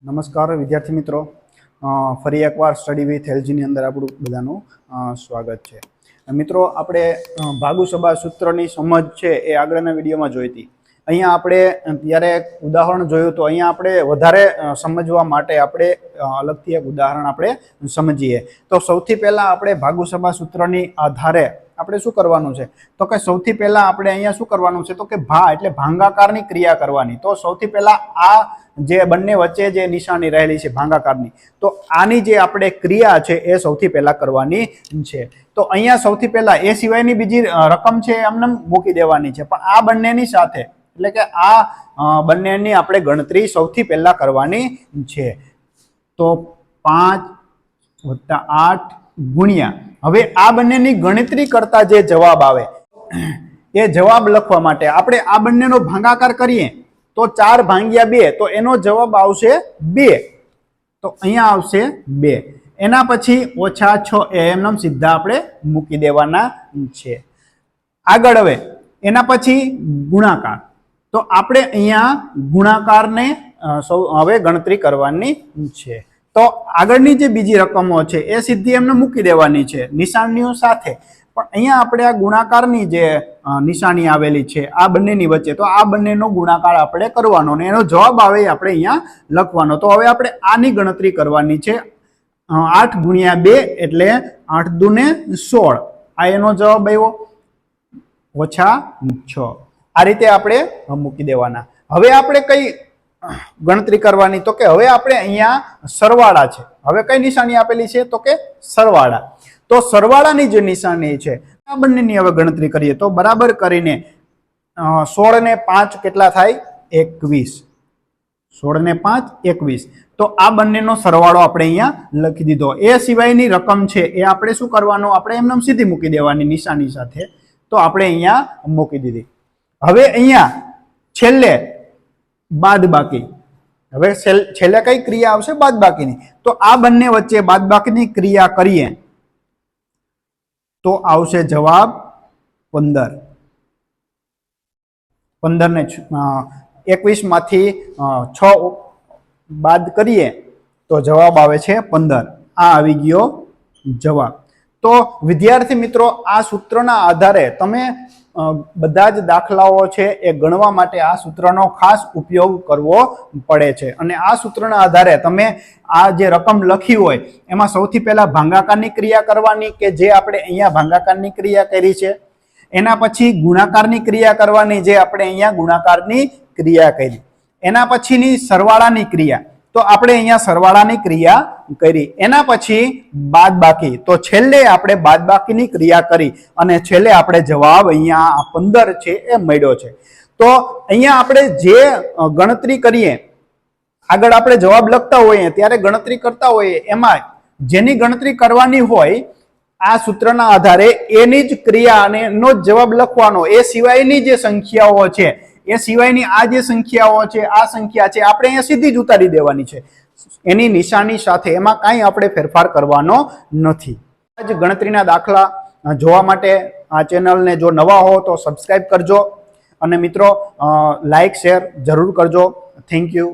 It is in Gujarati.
નમસ્કાર વિદ્યાર્થી મિત્રો, ફરી એકવાર સ્ટડી વિથ એલજીની અંદર આપણું બધાનું સ્વાગત છે. મિત્રો, આપણે ભાગુસભા સૂત્રની સમજ છે એ આગળના વિડીયોમાં જોઈ હતી. અહીંયા આપણે ત્યારે એક ઉદાહરણ જોયું તો અહીંયા આપણે વધારે સમજવા માટે આપણે અલગથી એક ઉદાહરણ આપણે સમજીએ. તો સૌથી પહેલાં આપણે ભાગુસભા સૂત્રની આધારે આપણે શું કરવાનું છે તો કે સૌથી પહેલાં આપણે અહીંયા શું કરવાનું છે તો કે ભા એટલે ભાંગાકારની ક્રિયા કરવાની. તો સૌથી પહેલાં આ જે બંને વચ્ચે જે નિશાની રહેલી છે ભાંગાકારની, તો આની જે આપણે ક્રિયા છે એ સૌથી પહેલા કરવાની છે. તો અહીંયા સૌથી પહેલા એ સિવાયની બીજી રકમ છે એમને મૂકી દેવાની છે, પણ આ બંનેની સાથે એટલે કે આ બંનેની આપણે ગણતરી સૌથી પહેલા કરવાની છે. તો 5 + 8 ગુણ્યા, હવે આ બંનેની ગણતરી કરતા જે જવાબ આવે એ જવાબ લખવા માટે આપણે આ બંનેનો ભાગાકાર કરીએ તો 4 ભાગ્યા 2, તો એનો જવાબ આવશે 2. તો અહીંયા આવશે 2. એના પછી -6 એમ સીધા આપણે મૂકી દેવાના છે. આગળ હવે એના પછી ગુણાકાર, તો આપણે અહીંયા ગુણાકારને હવે ગણતરી કરવાની છે. તો આગળની જે બીજી રકમો છે એ સીધી એમને મૂકી દેવાની છે નિશાનીઓ સાથે, પણ અહીંયા આપણે આ ગુણાકારની જે નિશાની આવેલી છે આ બંનેની વચ્ચે, તો આ બંનેનો ગુણાકાર આપણે કરવાનો અને એનો જવાબ આવે આપણે અહીંયા લખવાનો. તો હવે આપણે આની ગણતરી કરવાની છે. 8 ગુણ્યા 2 એટલે 8 દુને 16, આ એનો જવાબ આવ્યો, -6. આ રીતે આપણે મૂકી દેવાના. હવે આપણે કઈ ગણતરી કરવાની તો કે હવે આપણે અહીંયા સરવાળા છે. હવે કઈ નિશાની આપેલી છે તો કે સરવાળા. તો સરવાળાની જે નિશાની છે આ બંનેની હવે ગણતરી કરીએ તો બરાબર કરીને 16 ને 5 કેટલા થાય? 21. 16 ને 5 21. તો આ બંનેનો સરવાળો આપણે અહીંયા લખી દીધો. એ સિવાયની રકમ છે એ આપણે શું કરવાનું, આપણે એમને સીધી મૂકી દેવાની નિશાની સાથે. તો આપણે અહીંયા મૂકી દીધી. હવે અહીંયા છેલ્લે બાદબાકી. હવે છેલ્લે કઈ ક્રિયા આવશે? બાદબાકીની. તો આ બંને વચ્ચે બાદબાકીની ક્રિયા કરીએ તો આવશે જવાબ 15. 15 ને 21 માંથી 6 બાદ કરીએ તો જવાબ આવે છે 15. આ આવી ગયો જવાબ. તો વિદ્યાર્થી મિત્રો, આ સૂત્રના આધારે તમે બધા જ દાખલાઓ છે એ ગણવા માટે આ સૂત્રનો ખાસ ઉપયોગ કરવો પડે છે. અને આ સૂત્રના આધારે તમે આ જે રકમ લખી હોય એમાં સૌથી પહેલા ભાગાકારની ક્રિયા કરવાની કે જે આપણે અહીંયા ભાગાકારની ક્રિયા કરી છે. એના પછી ગુણાકારની ક્રિયા કરવાની જે આપણે અહીંયા ગુણાકારની ક્રિયા કરી. એના પછીની સરવાળાની ક્રિયા, તો આપણે અહીંયા સરવાળાની ક્રિયા કરી. એના પછી બાદબાકી, તો છેલ્લે આપણે બાદબાકીની ક્રિયા કરી અને છેલ્લે આપણે જવાબ અહીંયા 15 છે એ મળ્યો છે. તો અહીંયા આપણે જે ગણતરી કરીએ, આગળ આપણે જવાબ લખતા હોઈએ ત્યારે ગણતરી કરતા હોઈએ, એમાં જેની ગણતરી કરવાની હોય આ સૂત્રના આધારે એની જ ક્રિયા અને એનો જ જવાબ લખવાનો. એ સિવાયની જે સંખ્યાઓ છે એ સિવાયની આ જે સંખ્યાઓ છે, આ સંખ્યા છે આપણે અહીંયા સીધી જ ઉતારી દેવાની છે એની નિશાની સાથે. એમાં કાંઈ આપણે ફેરફાર કરવાનો નથી. આ જ ગણતરીના દાખલા જોવા માટે આ ચેનલને જો નવા હો તો સબસ્ક્રાઈબ કરજો અને મિત્રો લાઈક શેર જરૂર કરજો. Thank you.